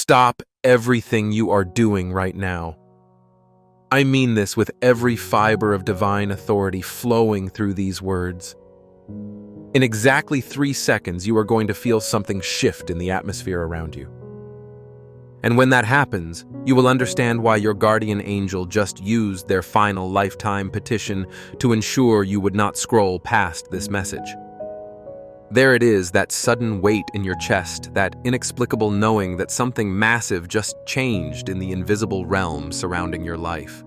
Stop everything you are doing right now. I mean this with every fiber of divine authority flowing through these words. In exactly 3 seconds, you are going to feel something shift in the atmosphere around you. And when that happens, you will understand why your guardian angel just used their final lifetime petition to ensure you would not scroll past this message. There it is, that sudden weight in your chest, that inexplicable knowing that something massive just changed in the invisible realm surrounding your life.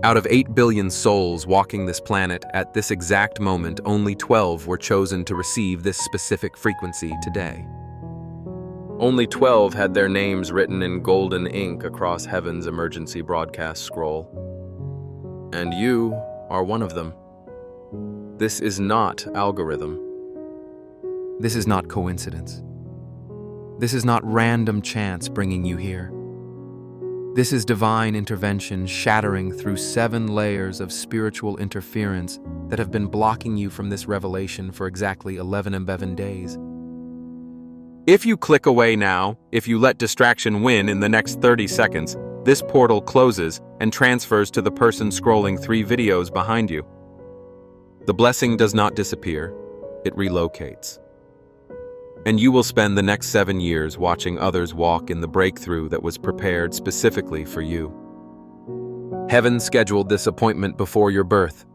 Out of 8 billion souls walking this planet at this exact moment, only 12 were chosen to receive this specific frequency today. Only 12 had their names written in golden ink across heaven's emergency broadcast scroll. And you are one of them. This is not algorithm. This is not coincidence. This is not random chance bringing you here. This is divine intervention shattering through 7 layers of spiritual interference that have been blocking you from this revelation for exactly 11 days. If you click away now, if you let distraction win in the next 30 seconds, this portal closes and transfers to the person scrolling 3 videos behind you. The blessing does not disappear, it relocates. And you will spend the next 7 years watching others walk in the breakthrough that was prepared specifically for you. Heaven scheduled this appointment before your birth.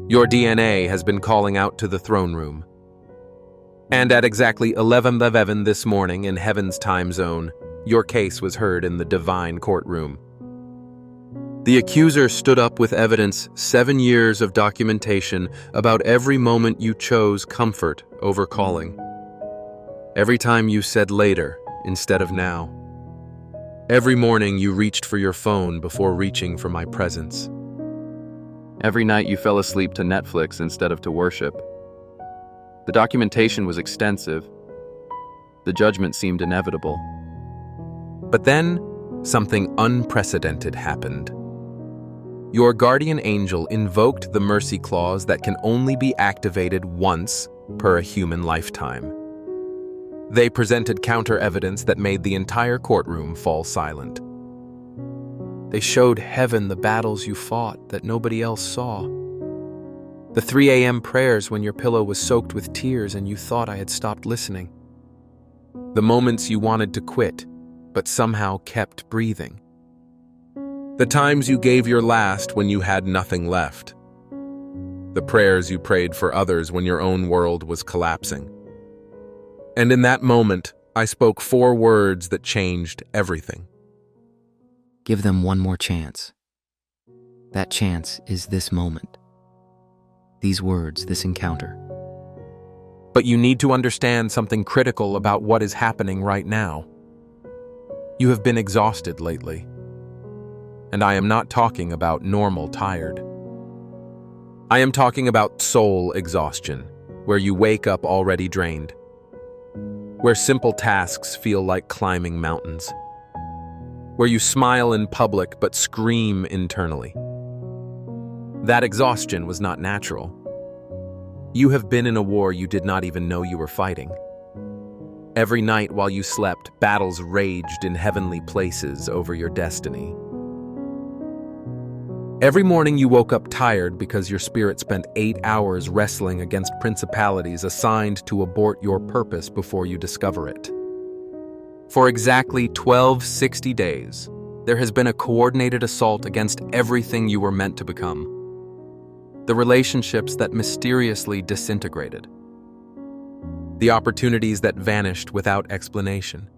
Your DNA has been calling out to the throne room. And at exactly 11 this morning in heaven's time zone, your case was heard in the divine courtroom. The accuser stood up with evidence, 7 years of documentation about every moment you chose comfort over calling. Every time you said later instead of now. Every morning you reached for your phone before reaching for my presence. Every night you fell asleep to Netflix instead of to worship. The documentation was extensive. The judgment seemed inevitable. But then, something unprecedented happened. Your guardian angel invoked the mercy clause that can only be activated once per a human lifetime. They presented counter-evidence that made the entire courtroom fall silent. They showed heaven the battles you fought that nobody else saw. The 3 a.m. prayers when your pillow was soaked with tears and you thought I had stopped listening. The moments you wanted to quit, but somehow kept breathing. The times you gave your last when you had nothing left. The prayers you prayed for others when your own world was collapsing. And in that moment, I spoke 4 words that changed everything. Give them one more chance. That chance is this moment. These words, this encounter. But you need to understand something critical about what is happening right now. You have been exhausted lately. And I am not talking about normal tired. I am talking about soul exhaustion, where you wake up already drained. Where simple tasks feel like climbing mountains. Where you smile in public but scream internally. That exhaustion was not natural. You have been in a war you did not even know you were fighting. Every night while you slept, battles raged in heavenly places over your destiny. Every morning you woke up tired because your spirit spent 8 hours wrestling against principalities assigned to abort your purpose before you discover it. For exactly 1260 days, there has been a coordinated assault against everything you were meant to become. The relationships that mysteriously disintegrated. The opportunities that vanished without explanation.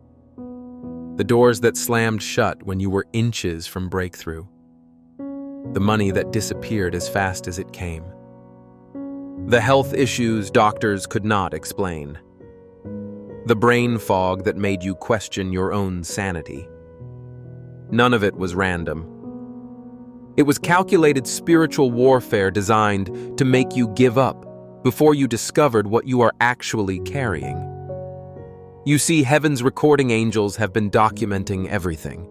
The doors that slammed shut when you were inches from breakthrough. The money that disappeared as fast as it came. The health issues doctors could not explain. The brain fog that made you question your own sanity. None of it was random. It was calculated spiritual warfare designed to make you give up before you discovered what you are actually carrying. You see, heaven's recording angels have been documenting everything.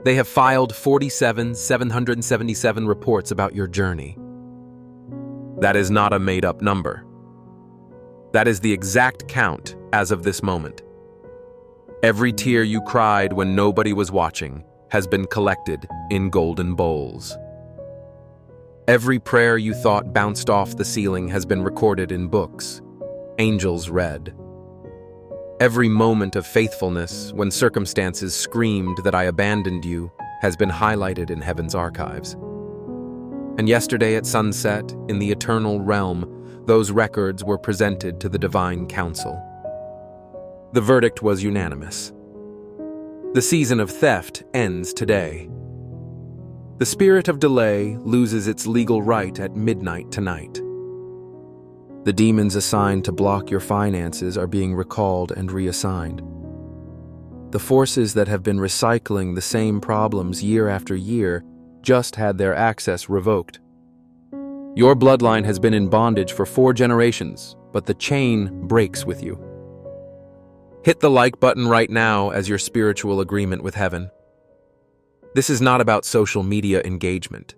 They have filed 47,777 reports about your journey. That is not a made-up number. That is the exact count as of this moment. Every tear you cried when nobody was watching has been collected in golden bowls. Every prayer you thought bounced off the ceiling has been recorded in books, angels read. Every moment of faithfulness, when circumstances screamed that I abandoned you, has been highlighted in heaven's archives. And yesterday at sunset, in the eternal realm, those records were presented to the divine council. The verdict was unanimous. The season of theft ends today. The spirit of delay loses its legal right at midnight tonight. The demons assigned to block your finances are being recalled and reassigned. The forces that have been recycling the same problems year after year just had their access revoked. Your bloodline has been in bondage for 4 generations, but the chain breaks with you. Hit the like button right now as your spiritual agreement with heaven. This is not about social media engagement.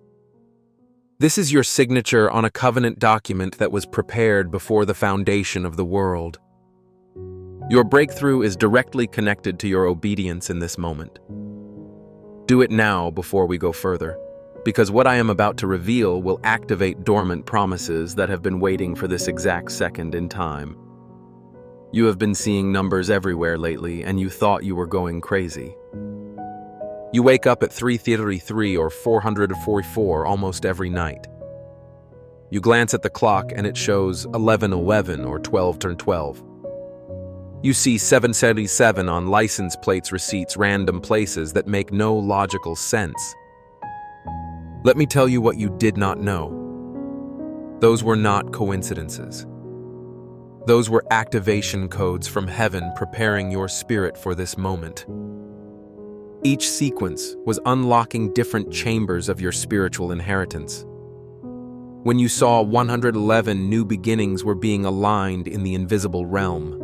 This is your signature on a covenant document that was prepared before the foundation of the world. Your breakthrough is directly connected to your obedience in this moment. Do it now before we go further, because what I am about to reveal will activate dormant promises that have been waiting for this exact second in time. You have been seeing numbers everywhere lately, and you thought you were going crazy. You wake up at 333 or 444 almost every night. You glance at the clock and it shows 11:11 or 12:12. You see 777 on license plates, receipts, random places that make no logical sense. Let me tell you what you did not know. Those were not coincidences. Those were activation codes from heaven preparing your spirit for this moment. Each sequence was unlocking different chambers of your spiritual inheritance. When you saw 111 new beginnings were being aligned in the invisible realm.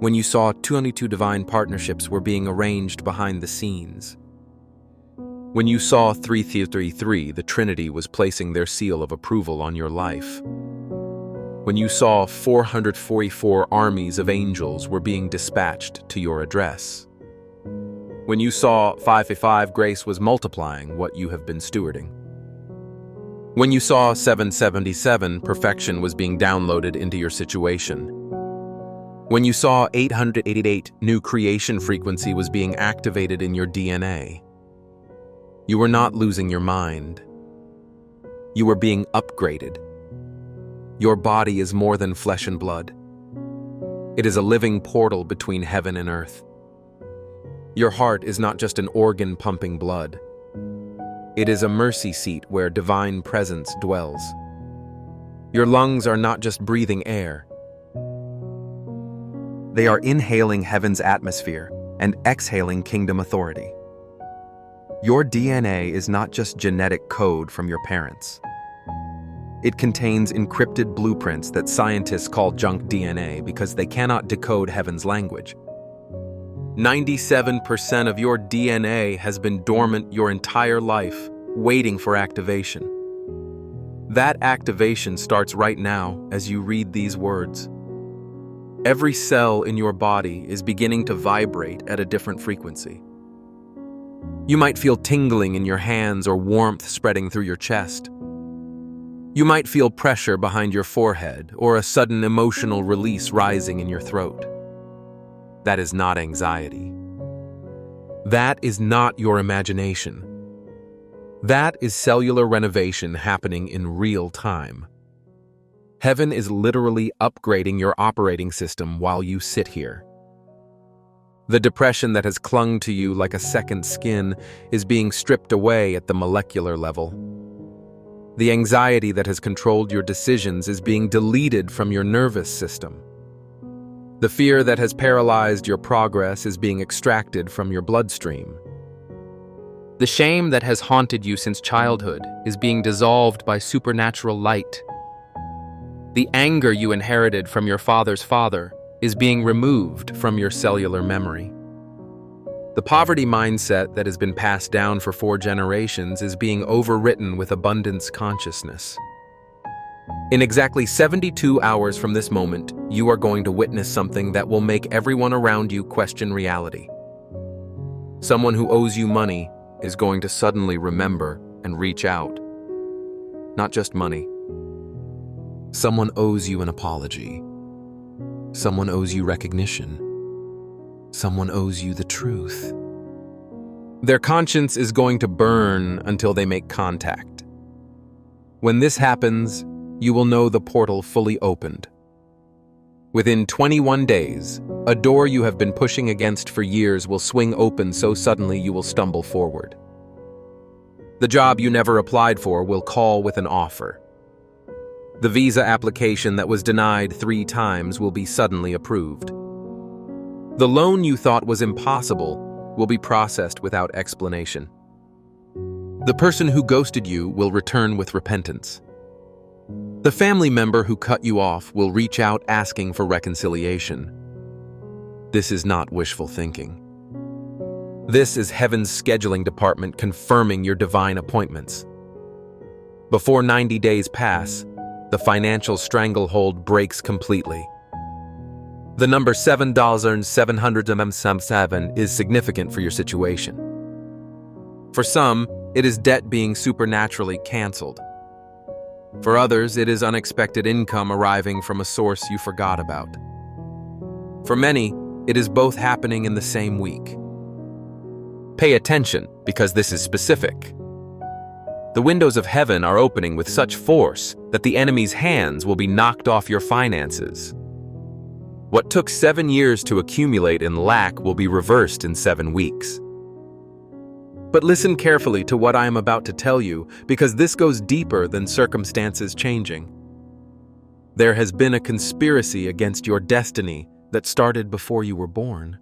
When you saw 22 divine partnerships were being arranged behind the scenes. When you saw 333, the Trinity was placing their seal of approval on your life. When you saw 444 armies of angels were being dispatched to your address. When you saw 555, grace was multiplying what you have been stewarding. When you saw 777, perfection was being downloaded into your situation. When you saw 888, new creation frequency was being activated in your DNA. You were not losing your mind. You were being upgraded. Your body is more than flesh and blood. It is a living portal between heaven and earth. Your heart is not just an organ pumping blood. It is a mercy seat where divine presence dwells. Your lungs are not just breathing air. They are inhaling heaven's atmosphere and exhaling kingdom authority. Your DNA is not just genetic code from your parents. It contains encrypted blueprints that scientists call junk DNA because they cannot decode heaven's language. 97% of your DNA has been dormant your entire life, waiting for activation. That activation starts right now as you read these words. Every cell in your body is beginning to vibrate at a different frequency. You might feel tingling in your hands or warmth spreading through your chest. You might feel pressure behind your forehead or a sudden emotional release rising in your throat. That is not anxiety. That is not your imagination. That is cellular renovation happening in real time. Heaven is literally upgrading your operating system while you sit here. The depression that has clung to you like a second skin is being stripped away at the molecular level. The anxiety that has controlled your decisions is being deleted from your nervous system. The fear that has paralyzed your progress is being extracted from your bloodstream. The shame that has haunted you since childhood is being dissolved by supernatural light. The anger you inherited from your father's father is being removed from your cellular memory. The poverty mindset that has been passed down for 4 generations is being overwritten with abundance consciousness. In exactly 72 hours from this moment, you are going to witness something that will make everyone around you question reality. Someone who owes you money is going to suddenly remember and reach out. Not just money. Someone owes you an apology. Someone owes you recognition. Someone owes you the truth. Their conscience is going to burn until they make contact. When this happens, you will know the portal fully opened. Within 21 days, a door you have been pushing against for years will swing open so suddenly you will stumble forward. The job you never applied for will call with an offer. The visa application that was denied 3 times will be suddenly approved. The loan you thought was impossible will be processed without explanation. The person who ghosted you will return with repentance. The family member who cut you off will reach out asking for reconciliation. This is not wishful thinking. This is heaven's scheduling department confirming your divine appointments. Before 90 days pass, the financial stranglehold breaks completely. The number $7,777 is significant for your situation. For some, it is debt being supernaturally canceled. For others, it is unexpected income arriving from a source you forgot about. For many, it is both happening in the same week. Pay attention, because this is specific. The windows of heaven are opening with such force that the enemy's hands will be knocked off your finances. What took 7 years to accumulate in lack will be reversed in 7 weeks. But listen carefully to what I am about to tell you, because this goes deeper than circumstances changing. There has been a conspiracy against your destiny that started before you were born.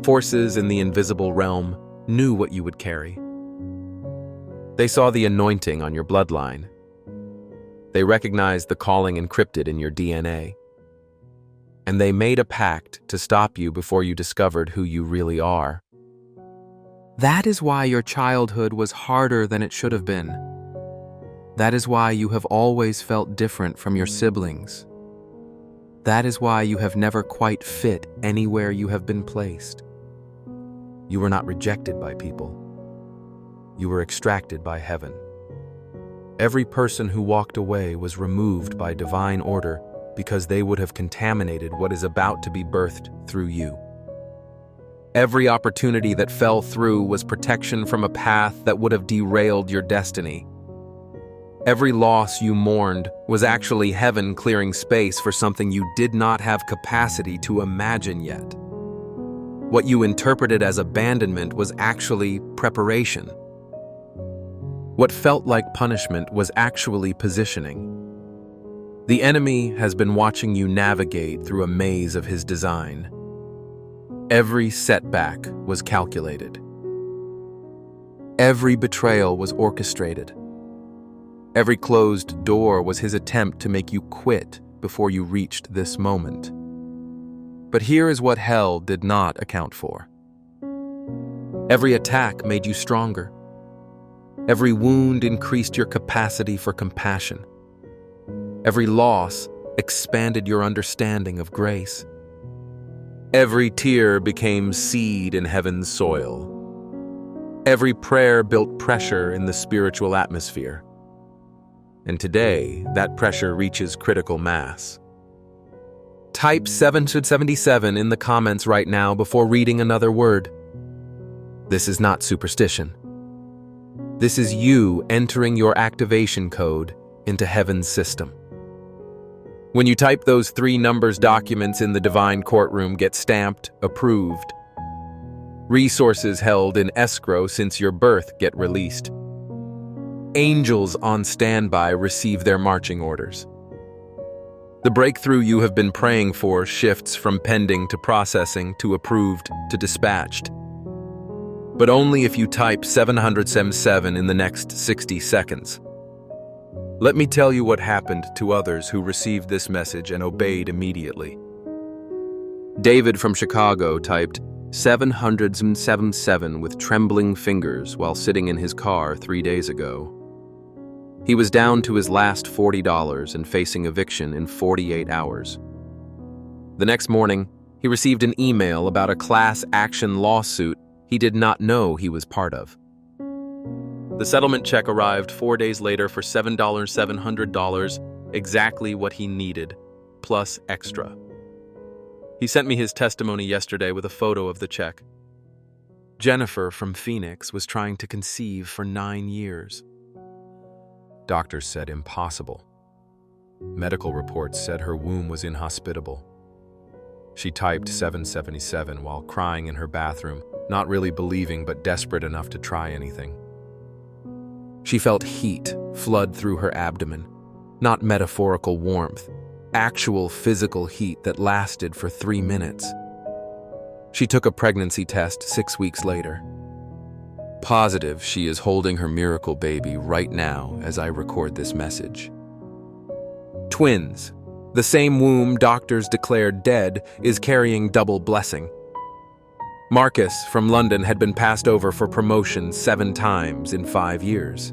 Forces in the invisible realm knew what you would carry. They saw the anointing on your bloodline. They recognized the calling encrypted in your DNA. And they made a pact to stop you before you discovered who you really are. That is why your childhood was harder than it should have been. That is why you have always felt different from your siblings. That is why you have never quite fit anywhere you have been placed. You were not rejected by people. You were extracted by heaven. Every person who walked away was removed by divine order because they would have contaminated what is about to be birthed through you. Every opportunity that fell through was protection from a path that would have derailed your destiny. Every loss you mourned was actually heaven clearing space for something you did not have capacity to imagine yet. What you interpreted as abandonment was actually preparation. What felt like punishment was actually positioning. The enemy has been watching you navigate through a maze of his design. Every setback was calculated. Every betrayal was orchestrated. Every closed door was his attempt to make you quit before you reached this moment. But here is what hell did not account for. Every attack made you stronger. Every wound increased your capacity for compassion. Every loss expanded your understanding of grace. Every tear became seed in heaven's soil. Every prayer built pressure in the spiritual atmosphere. And today, that pressure reaches critical mass. Type 777 in the comments right now before reading another word. This is not superstition. This is you entering your activation code into heaven's system. When you type those 3 numbers, documents in the divine courtroom get stamped, approved. Resources held in escrow since your birth get released. Angels on standby receive their marching orders. The breakthrough you have been praying for shifts from pending to processing to approved to dispatched. But only if you type 777 in the next 60 seconds. Let me tell you what happened to others who received this message and obeyed immediately. David from Chicago typed 777 with trembling fingers while sitting in his car 3 days ago. He was down to his last $40 and facing eviction in 48 hours. The next morning, he received an email about a class action lawsuit he did not know he was part of. The settlement check arrived 4 days later for $700, exactly what he needed, plus extra. He sent me his testimony yesterday with a photo of the check. Jennifer from Phoenix was trying to conceive for 9 years. Doctors said impossible. Medical reports said her womb was inhospitable. She typed 777 while crying in her bathroom, not really believing but desperate enough to try anything. She felt heat flood through her abdomen, not metaphorical warmth, actual physical heat that lasted for 3 minutes. She took a pregnancy test 6 weeks later. Positive she is holding her miracle baby right now as I record this message. Twins. The same womb doctors declared dead is carrying double blessing. Marcus from London had been passed over for promotion 7 times in 5 years.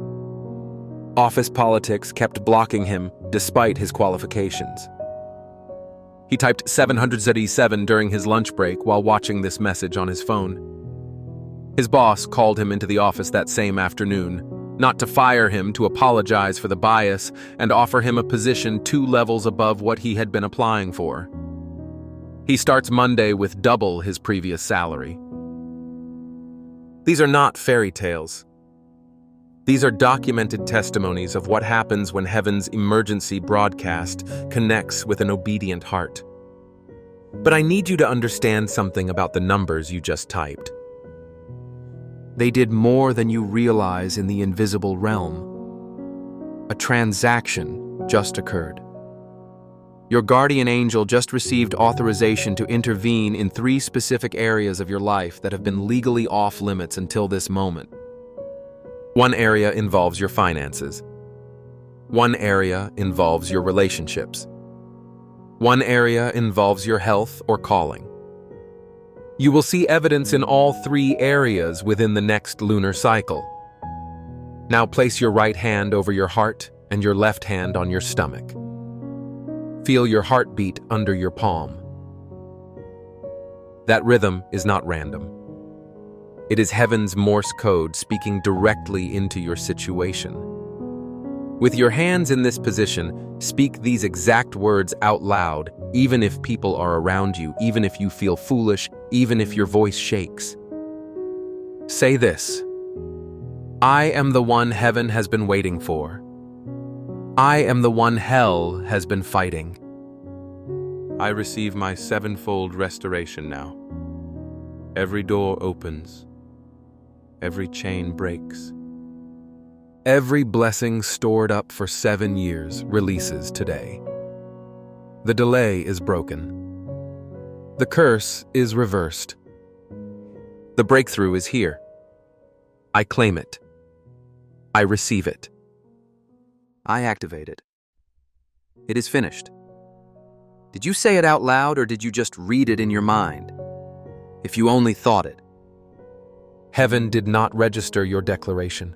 Office politics kept blocking him despite his qualifications. He typed 777 during his lunch break while watching this message on his phone. His boss called him into the office that same afternoon, not to fire him, to apologize for the bias and offer him a position 2 levels above what he had been applying for. He starts Monday with double his previous salary. These are not fairy tales. These are documented testimonies of what happens when heaven's emergency broadcast connects with an obedient heart. But I need you to understand something about the numbers you just typed. They did more than you realize in the invisible realm. A transaction just occurred. Your guardian angel just received authorization to intervene in 3 specific areas of your life that have been legally off limits until this moment. One area involves your finances. One area involves your relationships. One area involves your health or calling. You will see evidence in all 3 areas within the next lunar cycle. Now place your right hand over your heart and your left hand on your stomach. Feel your heartbeat under your palm. That rhythm is not random. It is heaven's Morse code speaking directly into your situation. With your hands in this position, speak these exact words out loud, even if people are around you, even if you feel foolish, even if your voice shakes. Say this: I am the one heaven has been waiting for. I am the one hell has been fighting. I receive my 7-fold restoration now. Every door opens. Every chain breaks. Every blessing stored up for 7 years releases today. The delay is broken. The curse is reversed. The breakthrough is here. I claim it. I receive it. I activate it. It is finished. Did you say it out loud or did you just read it in your mind? If you only thought it. Heaven did not register your declaration.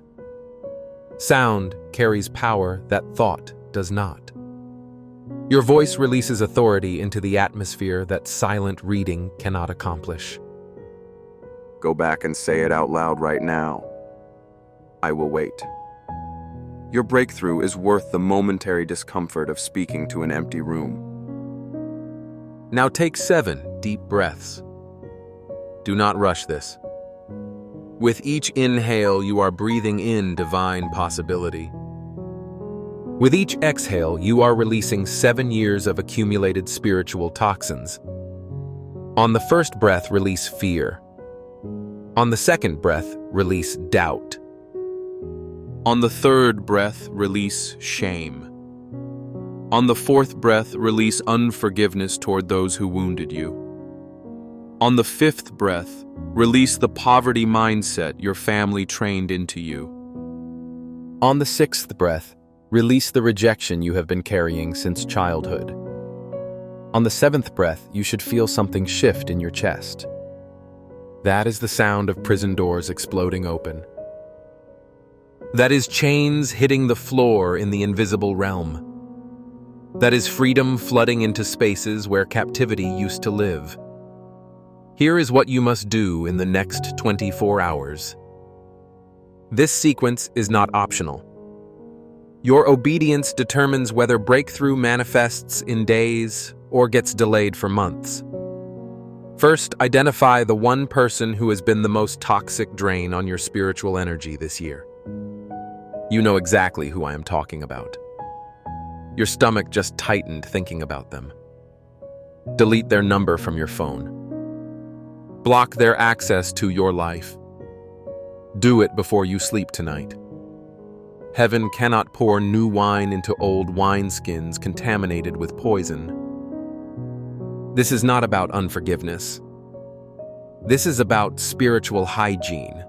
Sound carries power that thought does not. Your voice releases authority into the atmosphere that silent reading cannot accomplish. Go back and say it out loud right now. I will wait. Your breakthrough is worth the momentary discomfort of speaking to an empty room. Now take 7 deep breaths. Do not rush this. With each inhale, you are breathing in divine possibility. With each exhale, you are releasing 7 years of accumulated spiritual toxins. On the first breath, release fear. On the second breath, release doubt. On the third breath, release shame. On the fourth breath, release unforgiveness toward those who wounded you. On the 5th breath, release the poverty mindset your family trained into you. On the 6th breath, release the rejection you have been carrying since childhood. On the 7th breath, you should feel something shift in your chest. That is the sound of prison doors exploding open. That is chains hitting the floor in the invisible realm. That is freedom flooding into spaces where captivity used to live. Here is what you must do in the next 24 hours. This sequence is not optional. Your obedience determines whether breakthrough manifests in days or gets delayed for months. First, identify the one person who has been the most toxic drain on your spiritual energy this year. You know exactly who I am talking about. Your stomach just tightened thinking about them. Delete their number from your phone. Block their access to your life. Do it before you sleep tonight. Heaven cannot pour new wine into old wineskins contaminated with poison. This is not about unforgiveness. This is about spiritual hygiene.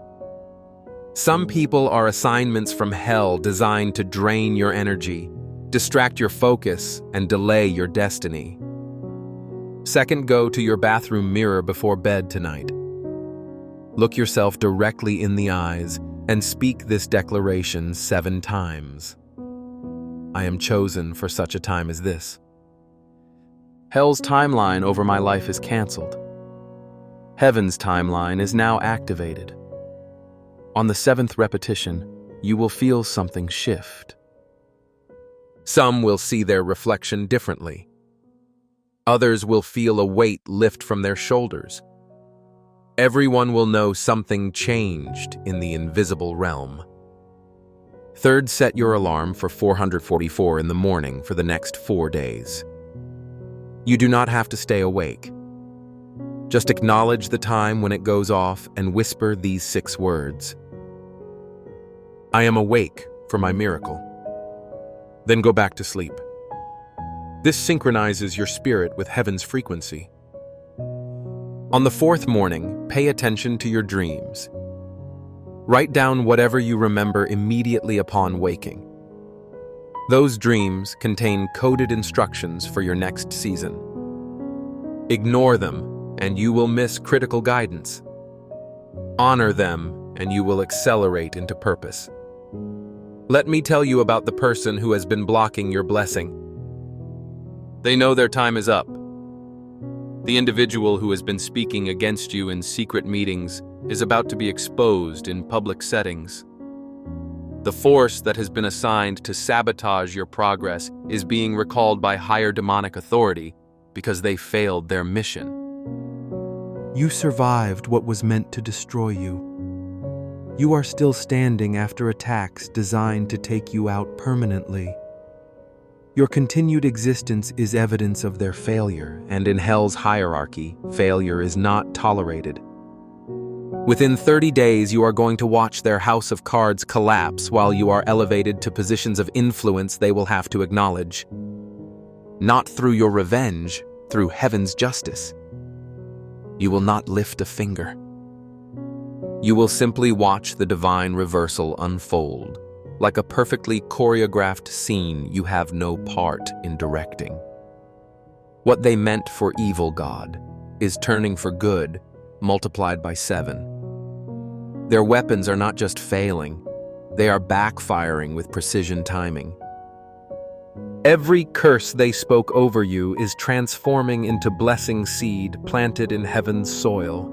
Some people are assignments from hell designed to drain your energy, distract your focus, and delay your destiny. Second, go to your bathroom mirror before bed tonight. Look yourself directly in the eyes and speak this declaration 7 times. I am chosen for such a time as this. Hell's timeline over my life is canceled. Heaven's timeline is now activated. On the 7th repetition, you will feel something shift. Some will see their reflection differently. Others will feel a weight lift from their shoulders. Everyone will know something changed in the invisible realm. Third, set your alarm for 444 in the morning for the next 4 days. You do not have to stay awake. Just acknowledge the time when it goes off and whisper these 6 words. I am awake for my miracle. Then go back to sleep. This synchronizes your spirit with heaven's frequency. On the 4th morning, pay attention to your dreams. Write down whatever you remember immediately upon waking. Those dreams contain coded instructions for your next season. Ignore them, and you will miss critical guidance. Honor them, and you will accelerate into purpose. Let me tell you about the person who has been blocking your blessing. They know their time is up. The individual who has been speaking against you in secret meetings is about to be exposed in public settings. The force that has been assigned to sabotage your progress is being recalled by higher demonic authority because they failed their mission. You survived what was meant to destroy you. You are still standing after attacks designed to take you out permanently. Your continued existence is evidence of their failure, and in hell's hierarchy, failure is not tolerated. Within 30 days, you are going to watch their house of cards collapse while you are elevated to positions of influence they will have to acknowledge. Not through your revenge, through heaven's justice. You will not lift a finger. You will simply watch the divine reversal unfold. Like a perfectly choreographed scene you have no part in directing. What they meant for evil, God, is turning for good, multiplied by 7. Their weapons are not just failing, they are backfiring with precision timing. Every curse they spoke over you is transforming into blessing seed planted in heaven's soil.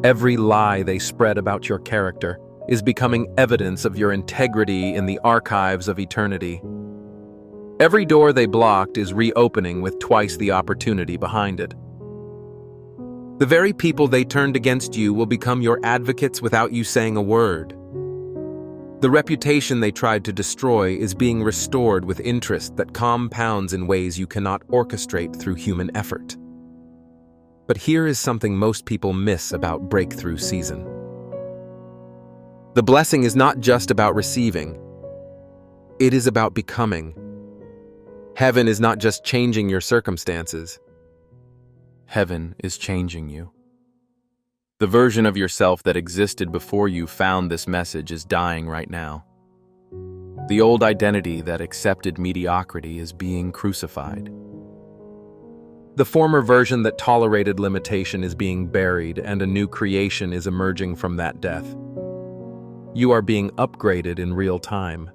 Every lie they spread about your character is becoming evidence of your integrity in the archives of eternity. Every door they blocked is reopening with twice the opportunity behind it. The very people they turned against you will become your advocates without you saying a word. The reputation they tried to destroy is being restored with interest that compounds in ways you cannot orchestrate through human effort. But here is something most people miss about breakthrough season. The blessing is not just about receiving. It is about becoming. Heaven is not just changing your circumstances. Heaven is changing you. The version of yourself that existed before you found this message is dying right now. The old identity that accepted mediocrity is being crucified. The former version that tolerated limitation is being buried, and a new creation is emerging from that death. You are being upgraded in real time.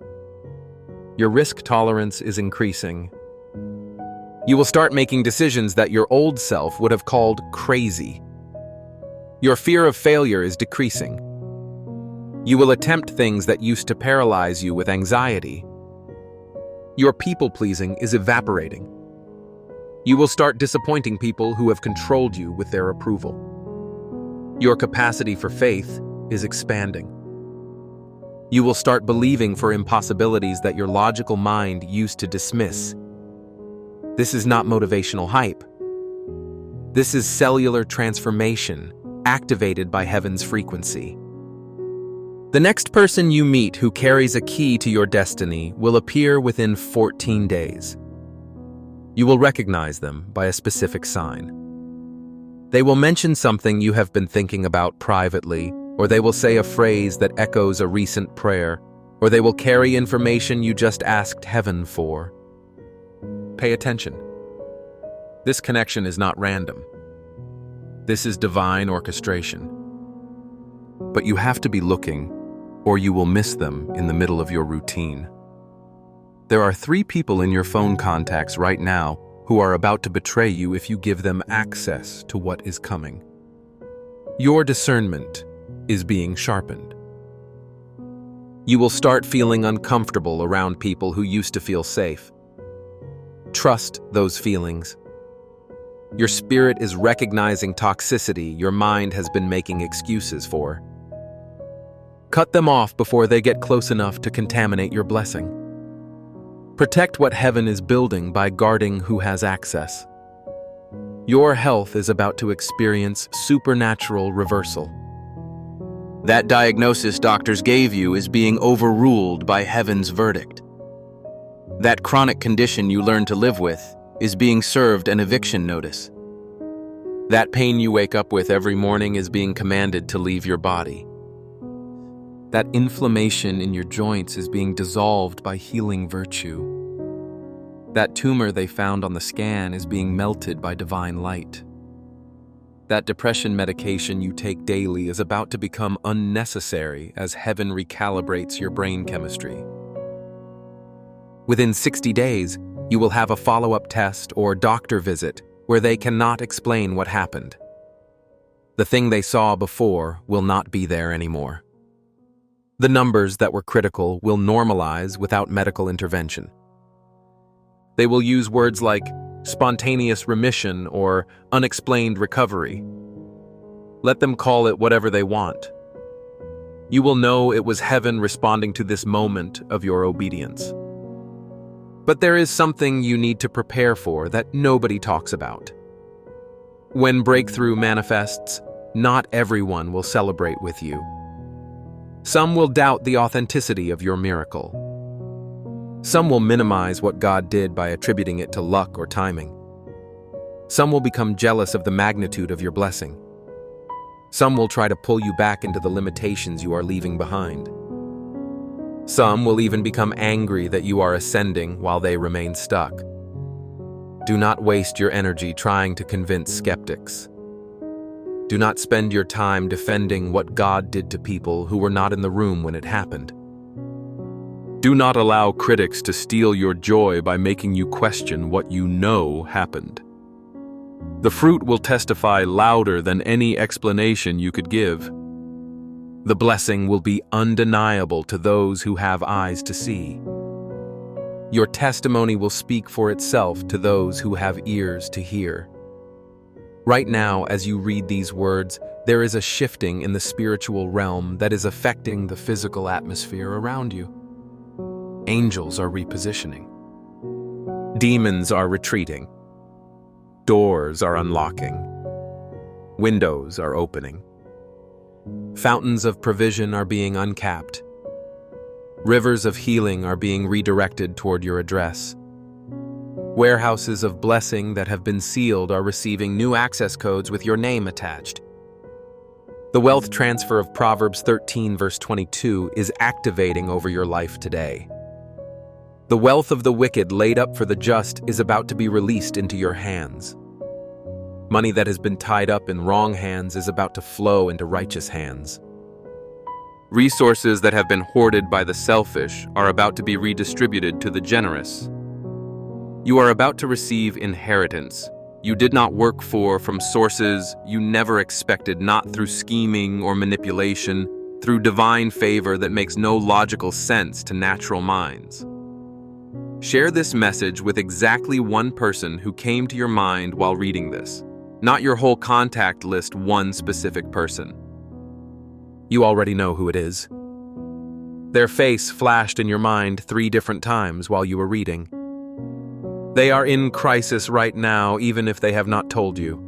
Your risk tolerance is increasing. You will start making decisions that your old self would have called crazy. Your fear of failure is decreasing. You will attempt things that used to paralyze you with anxiety. Your people-pleasing is evaporating. You will start disappointing people who have controlled you with their approval. Your capacity for faith is expanding. You will start believing for impossibilities that your logical mind used to dismiss. This is not motivational hype. This is cellular transformation activated by heaven's frequency. The next person you meet who carries a key to your destiny will appear within 14 days. You will recognize them by a specific sign. They will mention something you have been thinking about privately, or they will say a phrase that echoes a recent prayer, or they will carry information you just asked heaven for. Pay attention. This connection is not random. This is divine orchestration. But you have to be looking, or you will miss them in the middle of your routine. There are 3 people in your phone contacts right now who are about to betray you if you give them access to what is coming. Your discernment is being sharpened. You will start feeling uncomfortable around people who used to feel safe. Trust those feelings. Your spirit is recognizing toxicity your mind has been making excuses for. Cut them off before they get close enough to contaminate your blessing. Protect what heaven is building by guarding who has access. Your health is about to experience supernatural reversal. That diagnosis doctors gave you is being overruled by heaven's verdict. That chronic condition you learned to live with is being served an eviction notice. That pain you wake up with every morning is being commanded to leave your body. That inflammation in your joints is being dissolved by healing virtue. That tumor they found on the scan is being melted by divine light. That depression medication you take daily is about to become unnecessary as heaven recalibrates your brain chemistry. Within 60 days, you will have a follow-up test or doctor visit where they cannot explain what happened. The thing they saw before will not be there anymore. The numbers that were critical will normalize without medical intervention. They will use words like spontaneous remission or unexplained recovery. Let them call it whatever they want. You will know it was heaven responding to this moment of your obedience. But there is something you need to prepare for that nobody talks about. When breakthrough manifests, not everyone will celebrate with you. Some will doubt the authenticity of your miracle. Some will minimize what God did by attributing it to luck or timing. Some will become jealous of the magnitude of your blessing. Some will try to pull you back into the limitations you are leaving behind. Some will even become angry that you are ascending while they remain stuck. Do not waste your energy trying to convince skeptics. Do not spend your time defending what God did to people who were not in the room when it happened. Do not allow critics to steal your joy by making you question what you know happened. The fruit will testify louder than any explanation you could give. The blessing will be undeniable to those who have eyes to see. Your testimony will speak for itself to those who have ears to hear. Right now, as you read these words, there is a shifting in the spiritual realm that is affecting the physical atmosphere around you. Angels are repositioning. Demons are retreating. Doors are unlocking. Windows are opening. Fountains of provision are being uncapped. Rivers of healing are being redirected toward your address. Warehouses of blessing that have been sealed are receiving new access codes with your name attached. The wealth transfer of Proverbs 13 verse 22 is activating over your life today. The wealth of the wicked laid up for the just is about to be released into your hands. Money that has been tied up in wrong hands is about to flow into righteous hands. Resources that have been hoarded by the selfish are about to be redistributed to the generous. You are about to receive inheritance you did not work for from sources you never expected, not through scheming or manipulation, through divine favor that makes no logical sense to natural minds. Share this message with exactly one person who came to your mind while reading this, not your whole contact list, one specific person. You already know who it is. Their face flashed in your mind 3 different times while you were reading. They are in crisis right now, even if they have not told you.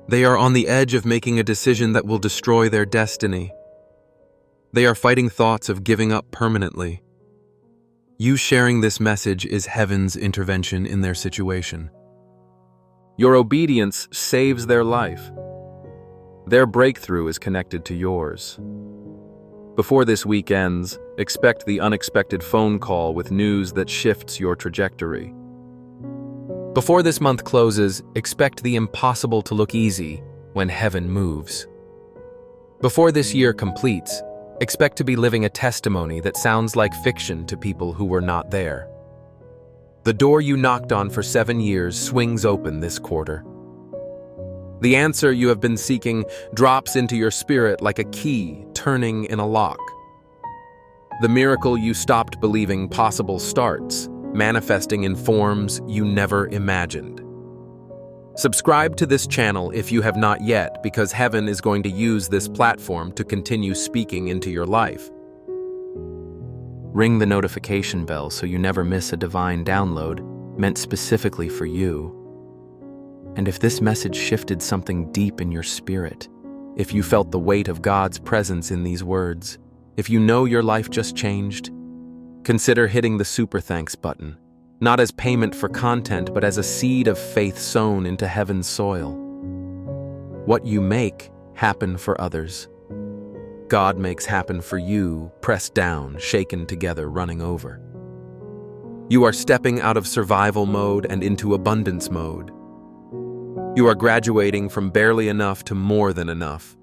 They are on the edge of making a decision that will destroy their destiny. They are fighting thoughts of giving up permanently. You sharing this message is heaven's intervention in their situation. Your obedience saves their life. Their breakthrough is connected to yours. Before this week ends, expect the unexpected phone call with news that shifts your trajectory. Before this month closes, expect the impossible to look easy when heaven moves. Before this year completes, expect to be living a testimony that sounds like fiction to people who were not there. The door you knocked on for 7 years swings open this quarter. The answer you have been seeking drops into your spirit like a key turning in a lock. The miracle you stopped believing possible starts, manifesting in forms you never imagined. Subscribe to this channel if you have not yet, because heaven is going to use this platform to continue speaking into your life. Ring the notification bell so you never miss a divine download meant specifically for you. And if this message shifted something deep in your spirit, if you felt the weight of God's presence in these words, if you know your life just changed, consider hitting the super thanks button, not as payment for content, but as a seed of faith sown into heaven's soil. What you make happen for others, God makes happen for you, pressed down, shaken together, running over. You are stepping out of survival mode and into abundance mode. You are graduating from barely enough to more than enough.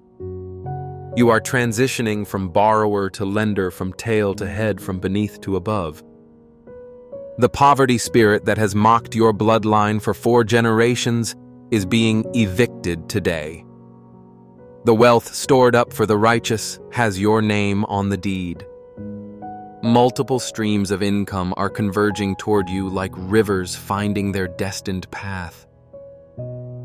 You are transitioning from borrower to lender, from tail to head, from beneath to above. The poverty spirit that has mocked your bloodline for 4 generations is being evicted today. The wealth stored up for the righteous has your name on the deed. Multiple streams of income are converging toward you like rivers finding their destined path.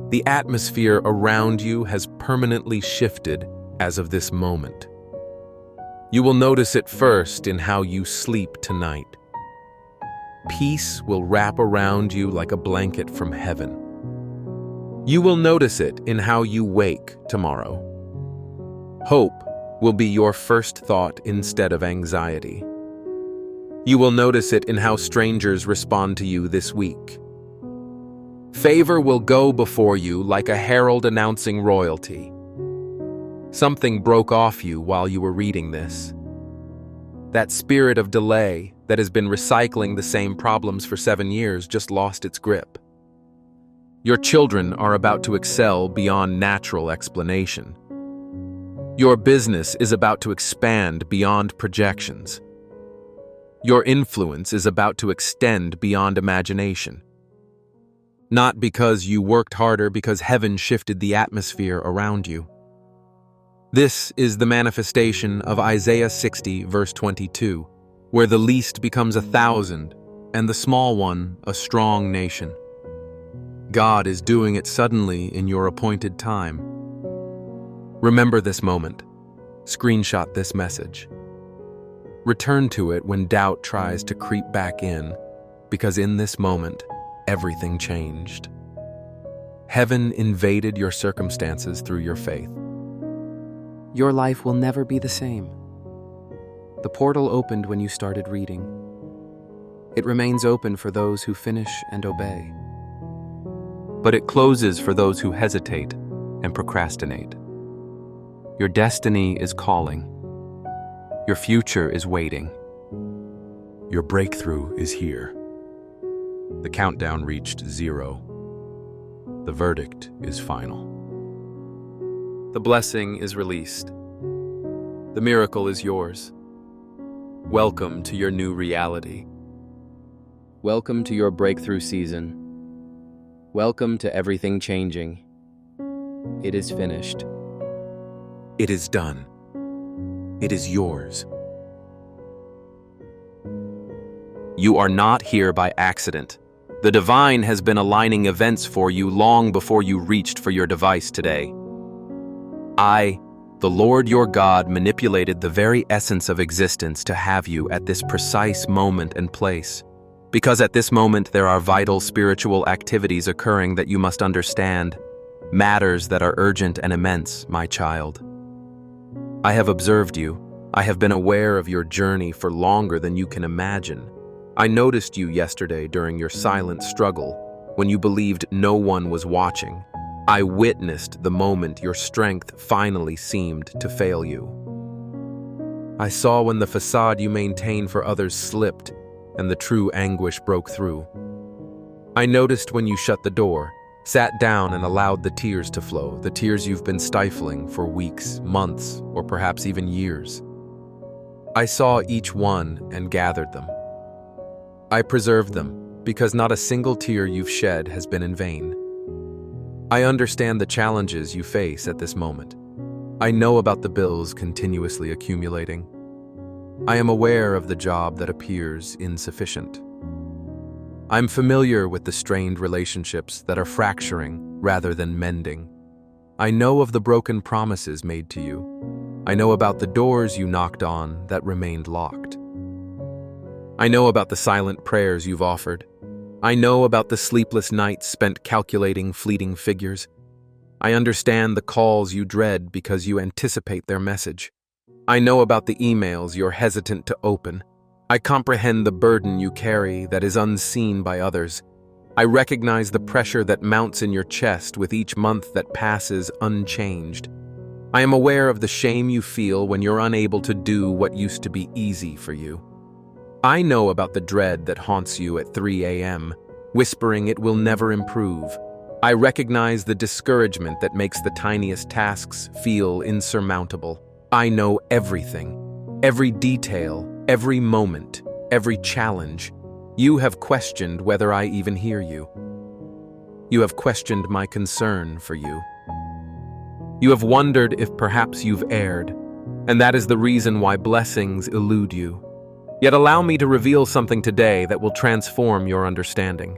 The atmosphere around you has permanently shifted as of this moment. You will notice it first in how you sleep tonight. Peace will wrap around you like a blanket from heaven. You will notice it in how you wake tomorrow. Hope will be your first thought instead of anxiety. You will notice it in how strangers respond to you this week. Favor will go before you like a herald announcing royalty. Something broke off you while you were reading this. That spirit of delay that has been recycling the same problems for 7 years just lost its grip. Your children are about to excel beyond natural explanation. Your business is about to expand beyond projections. Your influence is about to extend beyond imagination. Not because you worked harder, because heaven shifted the atmosphere around you. This is the manifestation of Isaiah 60, verse 22, where the least becomes 1,000 and the small one a strong nation. God is doing it suddenly in your appointed time. Remember this moment. Screenshot this message. Return to it when doubt tries to creep back in, because in this moment, everything changed. Heaven invaded your circumstances through your faith. Your life will never be the same. The portal opened when you started reading. It remains open for those who finish and obey. But it closes for those who hesitate and procrastinate. Your destiny is calling. Your future is waiting. Your breakthrough is here. The countdown reached 0. The verdict is final. The blessing is released. The miracle is yours. Welcome to your new reality. Welcome to your breakthrough season. Welcome to everything changing. It is finished. It is done. It is yours. You are not here by accident. The divine has been aligning events for you long before you reached for your device today. I, the Lord your God, manipulated the very essence of existence to have you at this precise moment and place. Because at this moment there are vital spiritual activities occurring that you must understand, matters that are urgent and immense, my child. I have observed you. I have been aware of your journey for longer than you can imagine. I noticed you yesterday during your silent struggle, when you believed no one was watching. I witnessed the moment your strength finally seemed to fail you. I saw when the facade you maintained for others slipped and the true anguish broke through. I noticed when you shut the door, sat down and allowed the tears to flow, the tears you've been stifling for weeks, months, or perhaps even years. I saw each one and gathered them. I preserved them because not a single tear you've shed has been in vain. I understand the challenges you face at this moment. I know about the bills continuously accumulating. I am aware of the job that appears insufficient. I'm familiar with the strained relationships that are fracturing rather than mending. I know of the broken promises made to you. I know about the doors you knocked on that remained locked. I know about the silent prayers you've offered. I know about the sleepless nights spent calculating fleeting figures. I understand the calls you dread because you anticipate their message. I know about the emails you're hesitant to open. I comprehend the burden you carry that is unseen by others. I recognize the pressure that mounts in your chest with each month that passes unchanged. I am aware of the shame you feel when you're unable to do what used to be easy for you. I know about the dread that haunts you at 3 a.m., whispering it will never improve. I recognize the discouragement that makes the tiniest tasks feel insurmountable. I know everything, every detail, every moment, every challenge. You have questioned whether I even hear you. You have questioned my concern for you. You have wondered if perhaps you've erred, and that is the reason why blessings elude you. Yet allow me to reveal something today that will transform your understanding.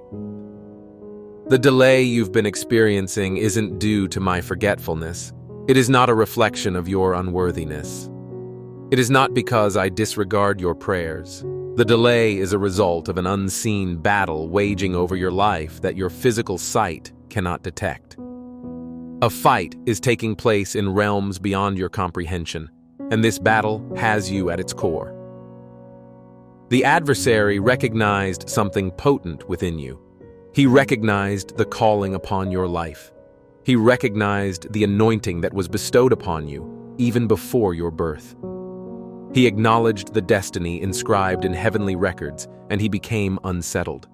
The delay you've been experiencing isn't due to my forgetfulness. It is not a reflection of your unworthiness. It is not because I disregard your prayers. The delay is a result of an unseen battle waging over your life that your physical sight cannot detect. A fight is taking place in realms beyond your comprehension, and this battle has you at its core. The adversary recognized something potent within you. He recognized the calling upon your life. He recognized the anointing that was bestowed upon you even before your birth. He acknowledged the destiny inscribed in heavenly records, and he became unsettled.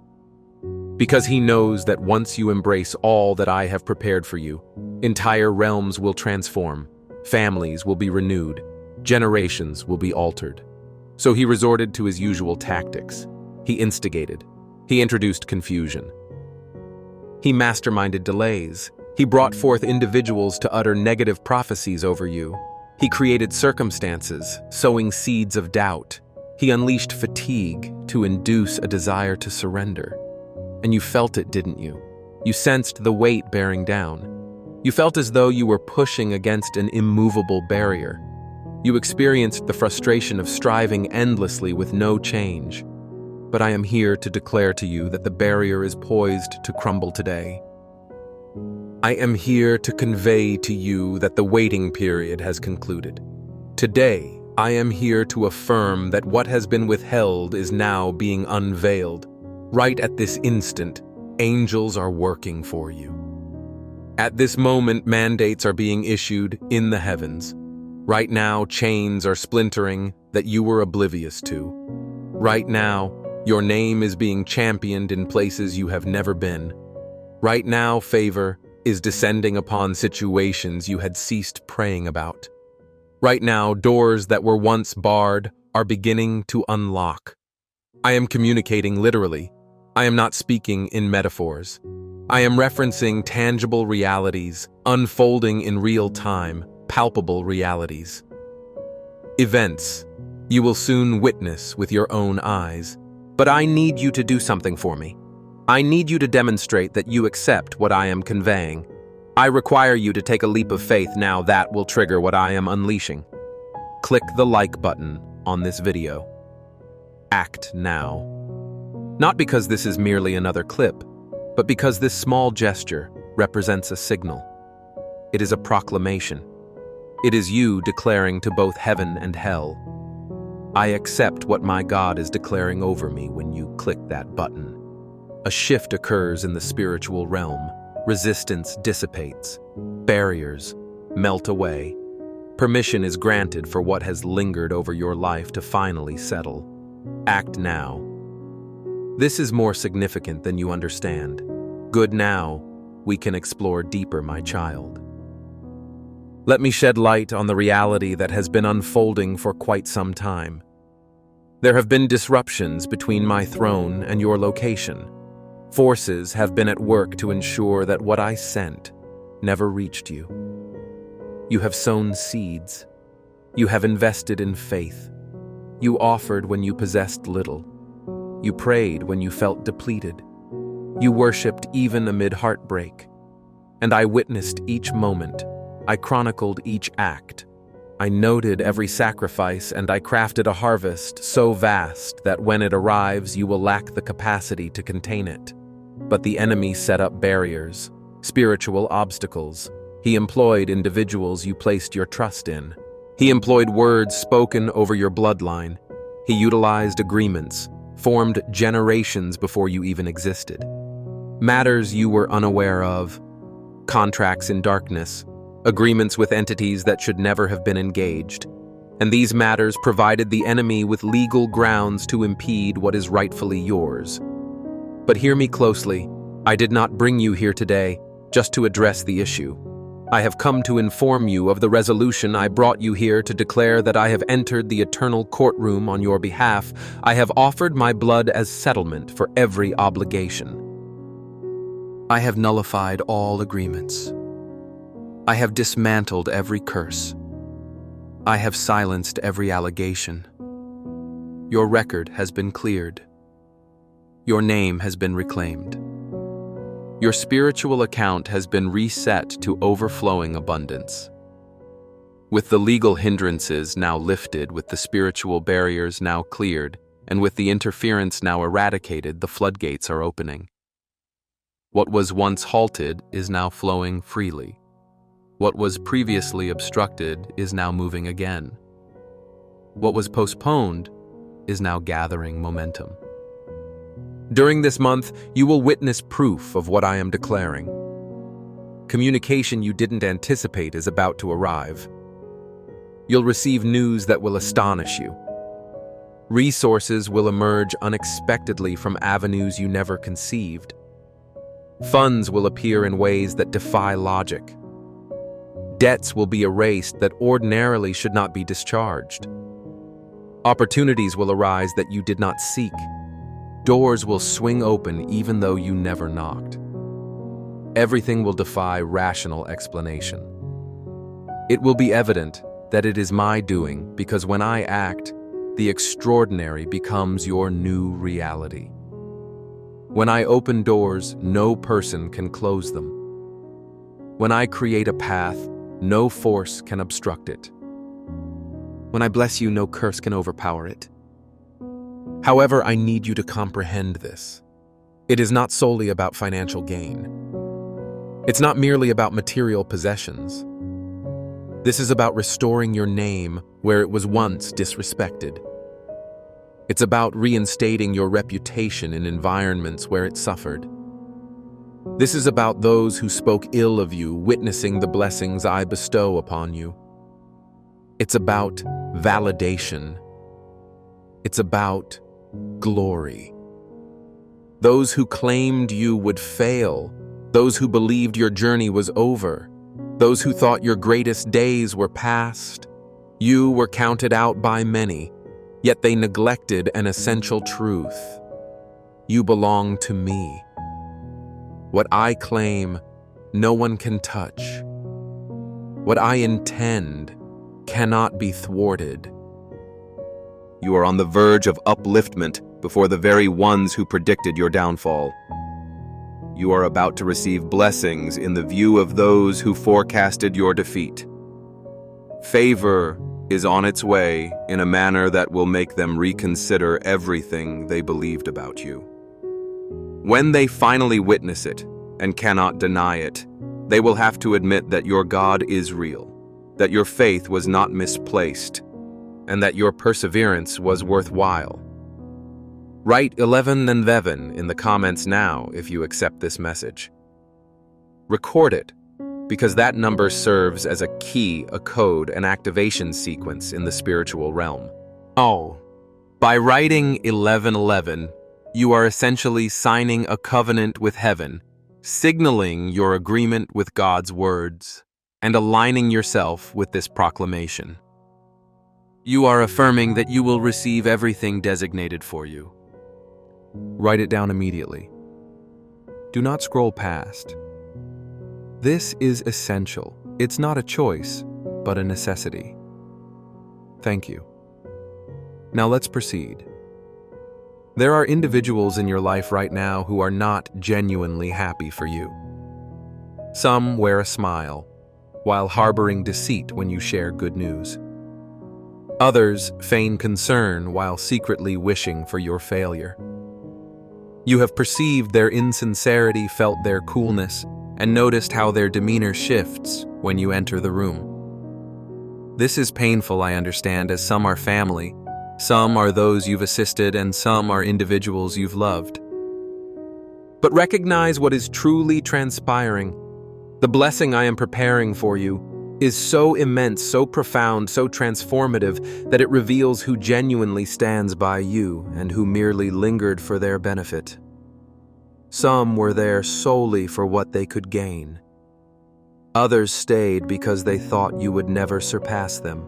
Because he knows that once you embrace all that I have prepared for you, entire realms will transform, families will be renewed, generations will be altered. So he resorted to his usual tactics. He instigated. He introduced confusion. He masterminded delays. He brought forth individuals to utter negative prophecies over you. He created circumstances, sowing seeds of doubt. He unleashed fatigue to induce a desire to surrender. And you felt it, didn't you? You sensed the weight bearing down. You felt as though you were pushing against an immovable barrier. You experienced the frustration of striving endlessly with no change. But I am here to declare to you that the barrier is poised to crumble today. I am here to convey to you that the waiting period has concluded. Today, I am here to affirm that what has been withheld is now being unveiled. Right at this instant, angels are working for you. At this moment, mandates are being issued in the heavens. Right now, chains are splintering that you were oblivious to. Right now, your name is being championed in places you have never been. Right now, favor is descending upon situations you had ceased praying about. Right now, doors that were once barred are beginning to unlock. I am communicating literally. I am not speaking in metaphors. I am referencing tangible realities, unfolding in real time, palpable realities. Events you will soon witness with your own eyes. But I need you to do something for me. I need you to demonstrate that you accept what I am conveying. I require you to take a leap of faith now that will trigger what I am unleashing. Click the like button on this video. Act now. Not because this is merely another clip, but because this small gesture represents a signal. It is a proclamation. It is you declaring to both heaven and hell, I accept what my God is declaring over me when you click that button. A shift occurs in the spiritual realm. Resistance dissipates. Barriers melt away. Permission is granted for what has lingered over your life to finally settle. Act now. This is more significant than you understand. Good now, we can explore deeper, my child. Let me shed light on the reality that has been unfolding for quite some time. There have been disruptions between my throne and your location. Forces have been at work to ensure that what I sent never reached you. You have sown seeds. You have invested in faith. You offered when you possessed little. You prayed when you felt depleted. You worshipped even amid heartbreak. And I witnessed each moment. I chronicled each act. I noted every sacrifice, and I crafted a harvest so vast that when it arrives, you will lack the capacity to contain it. But the enemy set up barriers, spiritual obstacles. He employed individuals you placed your trust in. He employed words spoken over your bloodline. He utilized agreements, formed generations before you even existed. Matters you were unaware of, contracts in darkness, agreements with entities that should never have been engaged. And these matters provided the enemy with legal grounds to impede what is rightfully yours. But hear me closely. I did not bring you here today just to address the issue. I have come to inform you of the resolution. I brought you here to declare that I have entered the eternal courtroom on your behalf. I have offered my blood as settlement for every obligation. I have nullified all agreements. I have dismantled every curse. I have silenced every allegation. Your record has been cleared. Your name has been reclaimed. Your spiritual account has been reset to overflowing abundance. With the legal hindrances now lifted, with the spiritual barriers now cleared, and with the interference now eradicated, the floodgates are opening. What was once halted is now flowing freely. What was previously obstructed is now moving again. What was postponed is now gathering momentum. During this month, you will witness proof of what I am declaring. Communication you didn't anticipate is about to arrive. You'll receive news that will astonish you. Resources will emerge unexpectedly from avenues you never conceived. Funds will appear in ways that defy logic. Debts will be erased that ordinarily should not be discharged. Opportunities will arise that you did not seek. Doors will swing open even though you never knocked. Everything will defy rational explanation. It will be evident that it is my doing because when I act, the extraordinary becomes your new reality. When I open doors, no person can close them. When I create a path, no force can obstruct it. When I bless you, no curse can overpower it. However, I need you to comprehend this. It is not solely about financial gain. It's not merely about material possessions. This is about restoring your name where it was once disrespected. It's about reinstating your reputation in environments where it suffered. This is about those who spoke ill of you witnessing the blessings I bestow upon you. It's about validation. It's about glory. Those who claimed you would fail, those who believed your journey was over, those who thought your greatest days were past, You were counted out by many, yet they neglected an essential truth. You belong to me. What I claim, no one can touch. What I intend cannot be thwarted. You are on the verge of upliftment before the very ones who predicted your downfall. You are about to receive blessings in the view of those who forecasted your defeat. Favor is on its way in a manner that will make them reconsider everything they believed about you. When they finally witness it and cannot deny it, they will have to admit that your God is real, that your faith was not misplaced, and that your perseverance was worthwhile. Write 11 and 11 in the comments now if you accept this message. Record it, because that number serves as a key, a code, an activation sequence in the spiritual realm. Oh, by writing 1111, you are essentially signing a covenant with heaven, signaling your agreement with God's words, and aligning yourself with this proclamation. You are affirming that you will receive everything designated for you. Write it down immediately. Do not scroll past. This is essential. It's not a choice, but a necessity. Thank you. Now let's proceed. There are individuals in your life right now who are not genuinely happy for you. Some wear a smile, while harboring deceit when you share good news. Others feign concern while secretly wishing for your failure. You have perceived their insincerity, felt their coolness, and noticed how their demeanor shifts when you enter the room. This is painful, I understand, as some are family, some are those you've assisted, and some are individuals you've loved. But recognize what is truly transpiring. The blessing I am preparing for you is so immense, so profound, so transformative that it reveals who genuinely stands by you and who merely lingered for their benefit. Some were there solely for what they could gain. Others stayed because they thought you would never surpass them.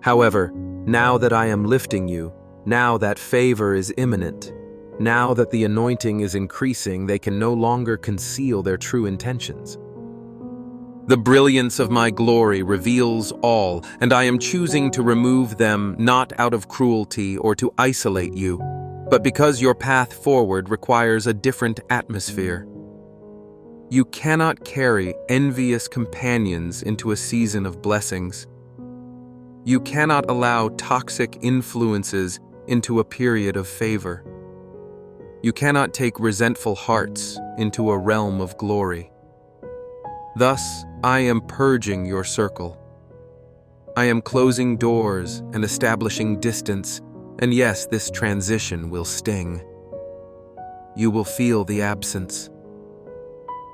However, now that I am lifting you, now that favor is imminent, now that the anointing is increasing, they can no longer conceal their true intentions. The brilliance of my glory reveals all, and I am choosing to remove them not out of cruelty or to isolate you, but because your path forward requires a different atmosphere. You cannot carry envious companions into a season of blessings. You cannot allow toxic influences into a period of favor. You cannot take resentful hearts into a realm of glory. Thus, I am purging your circle. I am closing doors and establishing distance, and yes, this transition will sting. You will feel the absence.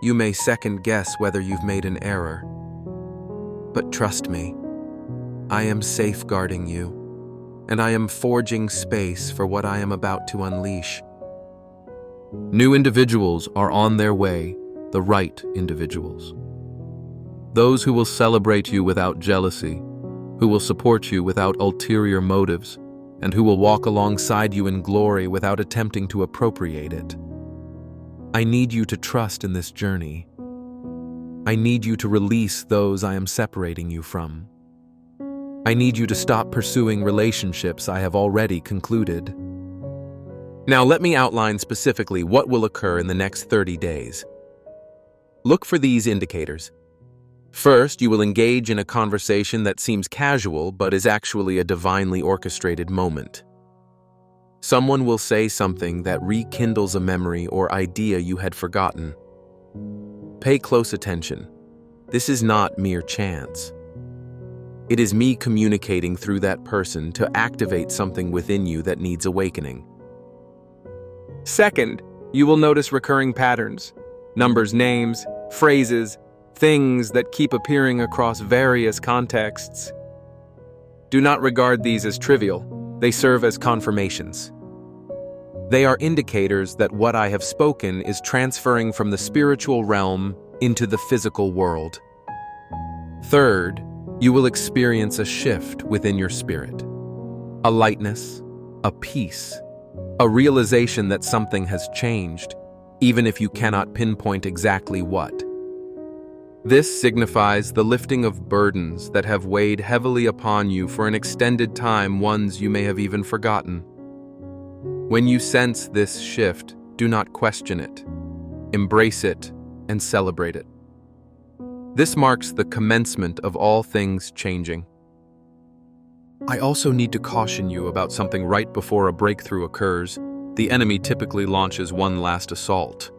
You may second guess whether you've made an error. But trust me, I am safeguarding you, and I am forging space for what I am about to unleash. New individuals are on their way, the right individuals. Those who will celebrate you without jealousy, who will support you without ulterior motives, and who will walk alongside you in glory without attempting to appropriate it. I need you to trust in this journey. I need you to release those I am separating you from. I need you to stop pursuing relationships I have already concluded. Now let me outline specifically what will occur in the next 30 days. Look for these indicators. First, you will engage in a conversation that seems casual but is actually a divinely orchestrated moment. Someone will say something that rekindles a memory or idea you had forgotten. Pay close attention. This is not mere chance. It is me communicating through that person to activate something within you that needs awakening. Second, you will notice recurring patterns, numbers, names, phrases, things that keep appearing across various contexts. Do not regard these as trivial. They serve as confirmations. They are indicators that what I have spoken is transferring from the spiritual realm into the physical world. Third, You will experience a shift within your spirit, a lightness, a peace, a realization that something has changed, even if you cannot pinpoint exactly what. This signifies the lifting of burdens that have weighed heavily upon you for an extended time, ones you may have even forgotten. When you sense this shift, do not question it. Embrace it and celebrate it. This marks the commencement of all things changing. I also need to caution you about something right before a breakthrough occurs. The enemy typically launches one last assault.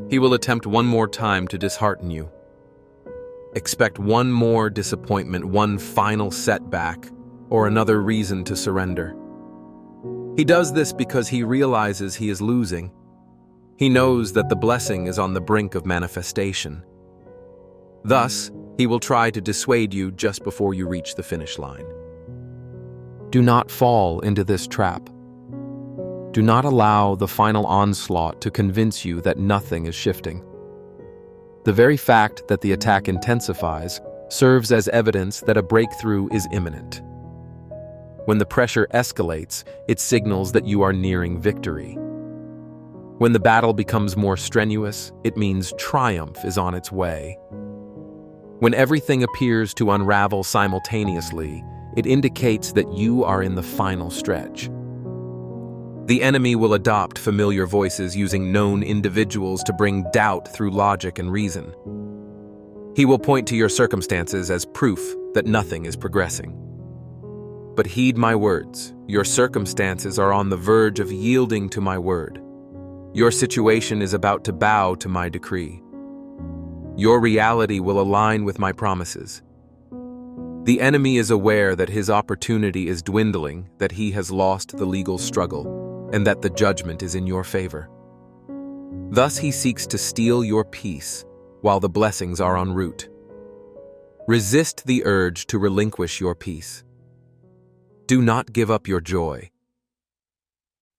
He will attempt one more time to dishearten you. Expect one more disappointment, one final setback, or another reason to surrender. He does this because he realizes he is losing. He knows that the blessing is on the brink of manifestation. Thus, he will try to dissuade you just before you reach the finish line. Do not fall into this trap. Do not allow the final onslaught to convince you that nothing is shifting. The very fact that the attack intensifies serves as evidence that a breakthrough is imminent. When the pressure escalates, it signals that you are nearing victory. When the battle becomes more strenuous, it means triumph is on its way. When everything appears to unravel simultaneously, it indicates that you are in the final stretch. The enemy will adopt familiar voices using known individuals to bring doubt through logic and reason. He will point to your circumstances as proof that nothing is progressing. But heed my words. Your circumstances are on the verge of yielding to my word. Your situation is about to bow to my decree. Your reality will align with my promises. The enemy is aware that his opportunity is dwindling, that he has lost the legal struggle, and that the judgment is in your favor. Thus he seeks to steal your peace while the blessings are en route. Resist the urge to relinquish your peace. Do not give up your joy.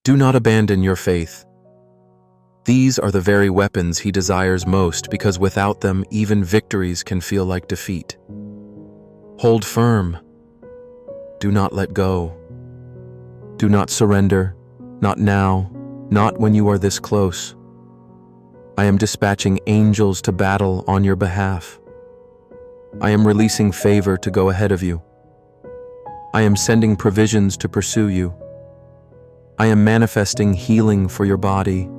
Do not abandon your faith. These are the very weapons he desires most, because without them, even victories can feel like defeat. Hold firm. Do not let go. Do not surrender. Not now, not when you are this close. I am dispatching angels to battle on your behalf. I am releasing favor to go ahead of you. I am sending provisions to pursue you. I am manifesting healing for your body.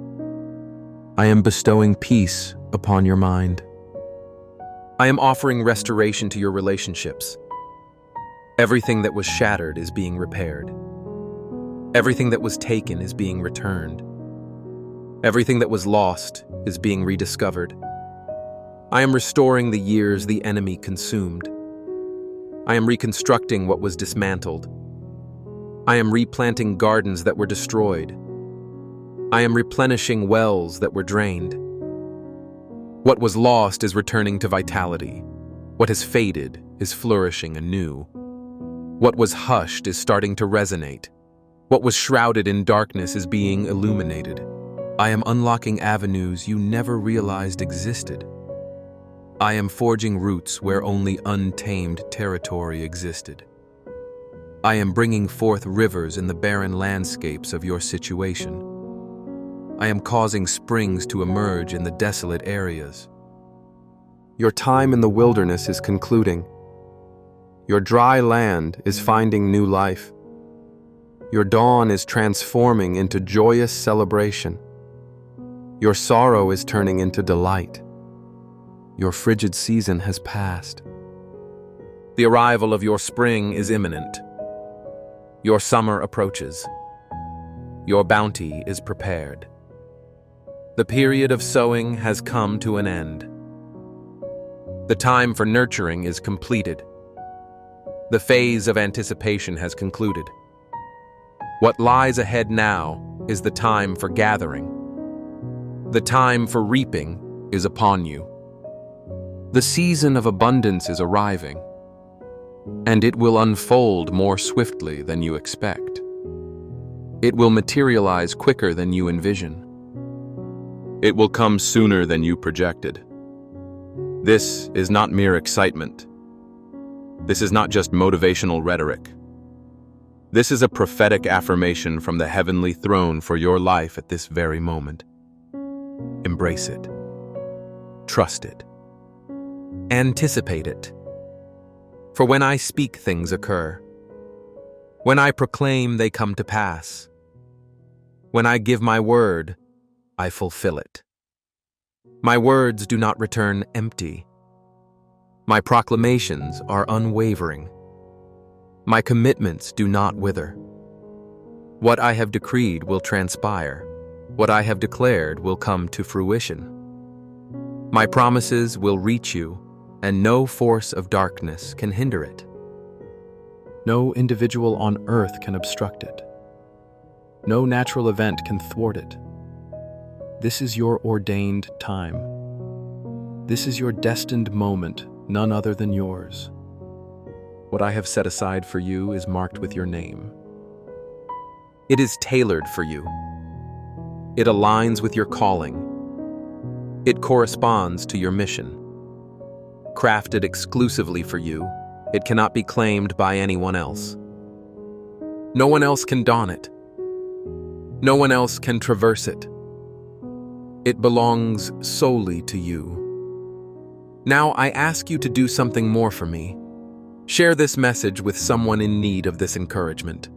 I am bestowing peace upon your mind. I am offering restoration to your relationships. Everything that was shattered is being repaired. Everything that was taken is being returned. Everything that was lost is being rediscovered. I am restoring the years the enemy consumed. I am reconstructing what was dismantled. I am replanting gardens that were destroyed. I am replenishing wells that were drained. What was lost is returning to vitality. What has faded is flourishing anew. What was hushed is starting to resonate. What was shrouded in darkness is being illuminated. I am unlocking avenues you never realized existed. I am forging roots where only untamed territory existed. I am bringing forth rivers in the barren landscapes of your situation. I am causing springs to emerge in the desolate areas. Your time in the wilderness is concluding. Your dry land is finding new life. Your dawn is transforming into joyous celebration. Your sorrow is turning into delight. Your frigid season has passed. The arrival of your spring is imminent. Your summer approaches. Your bounty is prepared. The period of sowing has come to an end. The time for nurturing is completed. The phase of anticipation has concluded. What lies ahead now is the time for gathering. The time for reaping is upon you. The season of abundance is arriving, and it will unfold more swiftly than you expect. It will materialize quicker than you envision. It will come sooner than you projected. This is not mere excitement. This is not just motivational rhetoric. This is a prophetic affirmation from the heavenly throne for your life at this very moment. Embrace it. Trust it. Anticipate it. For when I speak, things occur. When I proclaim, they come to pass. When I give my word, I fulfill it. My words do not return empty. My proclamations are unwavering. My commitments do not wither. What I have decreed will transpire. What I have declared will come to fruition. My promises will reach you, and no force of darkness can hinder it. No individual on earth can obstruct it. No natural event can thwart it. This is your ordained time. This is your destined moment, none other than yours. What I have set aside for you is marked with your name. It is tailored for you. It aligns with your calling. It corresponds to your mission. Crafted exclusively for you, it cannot be claimed by anyone else. No one else can don it. No one else can traverse it. It belongs solely to you. Now I ask you to do something more for me. Share this message with someone in need of this encouragement.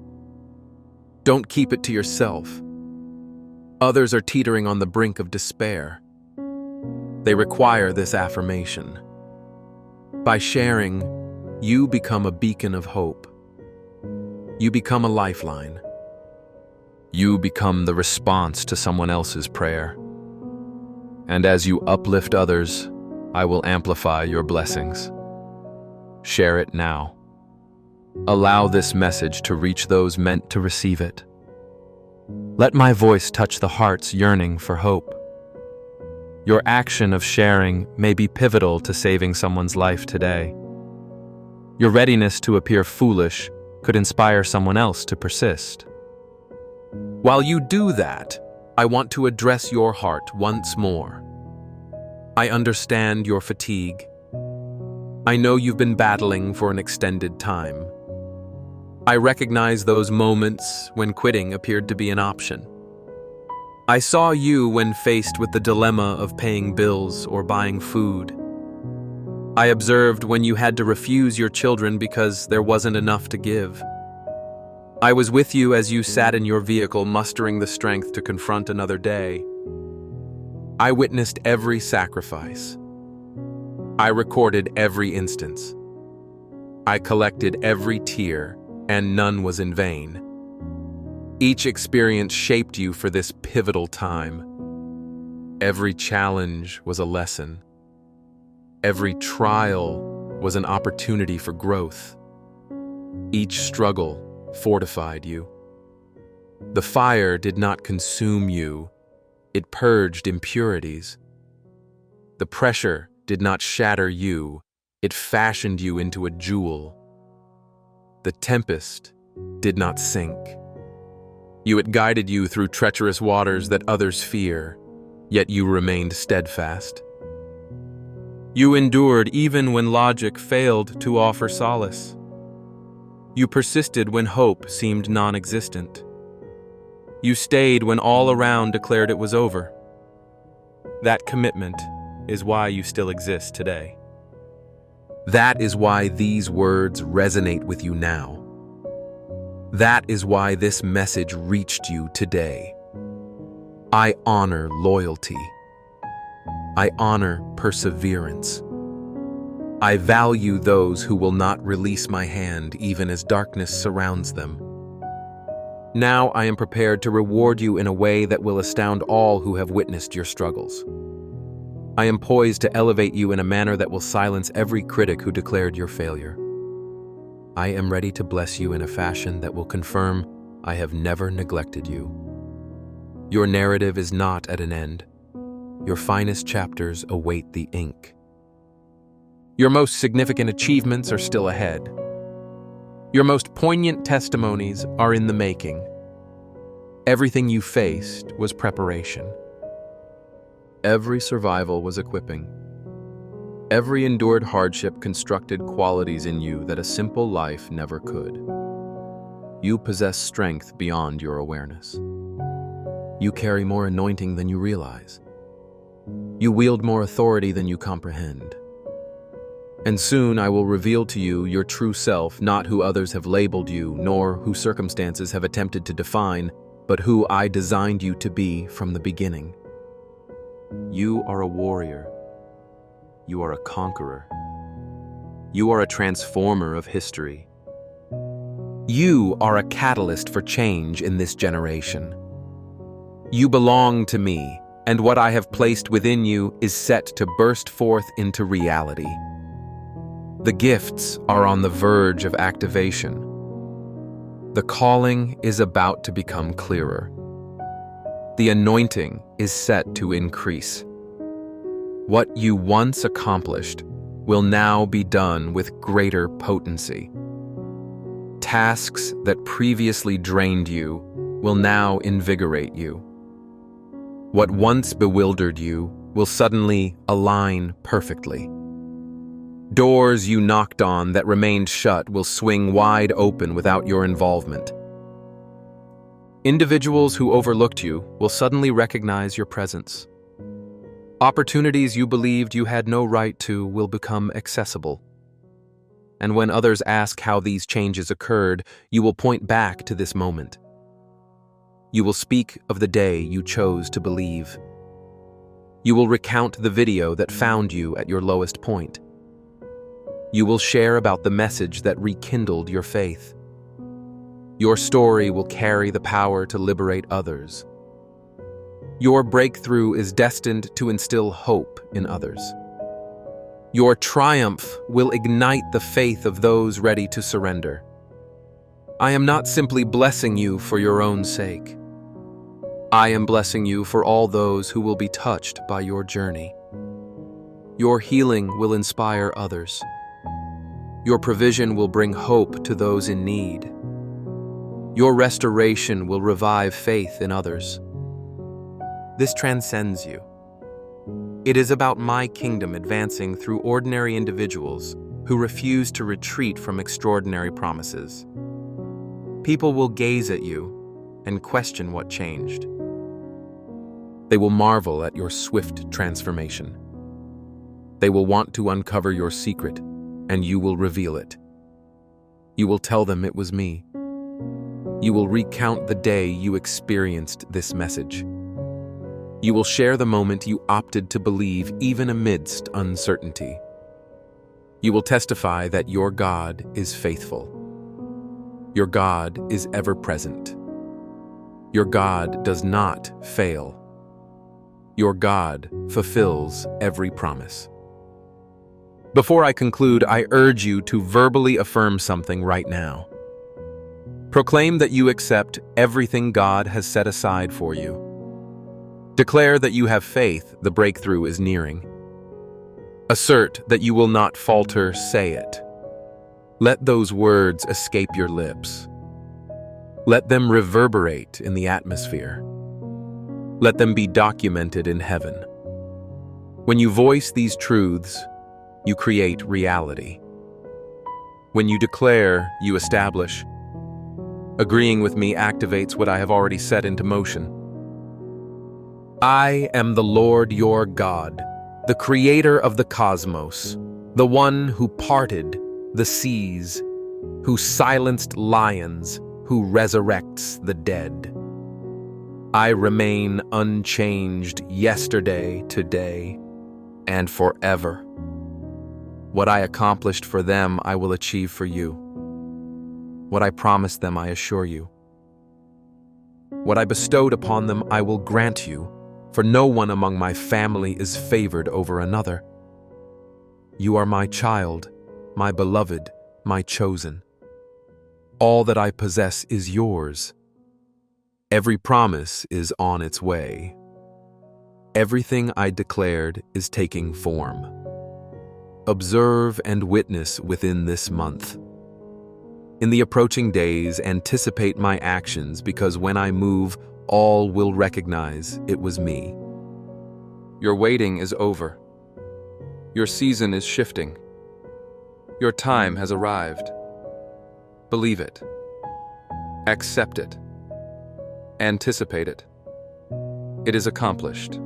Don't keep it to yourself. Others are teetering on the brink of despair. They require this affirmation. By sharing, you become a beacon of hope. You become a lifeline. You become the response to someone else's prayer. And as you uplift others, I will amplify your blessings. Share it now. Allow this message to reach those meant to receive it. Let my voice touch the hearts yearning for hope. Your action of sharing may be pivotal to saving someone's life today. Your readiness to appear foolish could inspire someone else to persist. While you do that, I want to address your heart once more. I understand your fatigue. I know you've been battling for an extended time. I recognize those moments when quitting appeared to be an option. I saw you when faced with the dilemma of paying bills or buying food. I observed when you had to refuse your children because there wasn't enough to give. I was with you as you sat in your vehicle mustering the strength to confront another day. I witnessed every sacrifice. I recorded every instance. I collected every tear, and none was in vain. Each experience shaped you for this pivotal time. Every challenge was a lesson. Every trial was an opportunity for growth. Each struggle fortified you. The fire did not consume you, it purged impurities. The pressure did not shatter you, it fashioned you into a jewel. The tempest did not sink. It guided you through treacherous waters that others fear, yet you remained steadfast. You endured even when logic failed to offer solace. You persisted when hope seemed non-existent. You stayed when all around declared it was over. That commitment is why you still exist today. That is why these words resonate with you now. That is why this message reached you today. I honor loyalty. I honor perseverance. I value those who will not release my hand even as darkness surrounds them. Now I am prepared to reward you in a way that will astound all who have witnessed your struggles. I am poised to elevate you in a manner that will silence every critic who declared your failure. I am ready to bless you in a fashion that will confirm I have never neglected you. Your narrative is not at an end. Your finest chapters await the ink. Your most significant achievements are still ahead. Your most poignant testimonies are in the making. Everything you faced was preparation. Every survival was equipping. Every endured hardship constructed qualities in you that a simple life never could. You possess strength beyond your awareness. You carry more anointing than you realize. You wield more authority than you comprehend. And soon I will reveal to you your true self, not who others have labeled you, nor who circumstances have attempted to define, but who I designed you to be from the beginning. You are a warrior. You are a conqueror. You are a transformer of history. You are a catalyst for change in this generation. You belong to me, and what I have placed within you is set to burst forth into reality. The gifts are on the verge of activation. The calling is about to become clearer. The anointing is set to increase. What you once accomplished will now be done with greater potency. Tasks that previously drained you will now invigorate you. What once bewildered you will suddenly align perfectly. Doors you knocked on that remained shut will swing wide open without your involvement. Individuals who overlooked you will suddenly recognize your presence. Opportunities you believed you had no right to will become accessible. And when others ask how these changes occurred, you will point back to this moment. You will speak of the day you chose to believe. You will recount the video that found you at your lowest point. You will share about the message that rekindled your faith. Your story will carry the power to liberate others. Your breakthrough is destined to instill hope in others. Your triumph will ignite the faith of those ready to surrender. I am not simply blessing you for your own sake. I am blessing you for all those who will be touched by your journey. Your healing will inspire others. Your provision will bring hope to those in need. Your restoration will revive faith in others. This transcends you. It is about my kingdom advancing through ordinary individuals who refuse to retreat from extraordinary promises. People will gaze at you and question what changed. They will marvel at your swift transformation. They will want to uncover your secret, and you will reveal it. You will tell them it was me. You will recount the day you experienced this message. You will share the moment you opted to believe even amidst uncertainty. You will testify that your God is faithful. Your God is ever present. Your God does not fail. Your God fulfills every promise. Before I conclude, I urge you to verbally affirm something right now. Proclaim that you accept everything God has set aside for you. Declare that you have faith the breakthrough is nearing. Assert that you will not falter, say it. Let those words escape your lips. Let them reverberate in the atmosphere. Let them be documented in heaven. When you voice these truths, you create reality. When you declare, you establish. Agreeing with me activates what I have already set into motion. I am the Lord your God, the creator of the cosmos, the one who parted the seas, who silenced lions, who resurrects the dead. I remain unchanged yesterday, today, and forever. What I accomplished for them, I will achieve for you. What I promised them, I assure you. What I bestowed upon them, I will grant you, for no one among my family is favored over another. You are my child, my beloved, my chosen. All that I possess is yours. Every promise is on its way. Everything I declared is taking form. Observe and witness within this month. In the approaching days, anticipate my actions, because when I move, all will recognize it was me. Your waiting is over. Your season is shifting. Your time has arrived. Believe it. Accept it. Anticipate it. It is accomplished.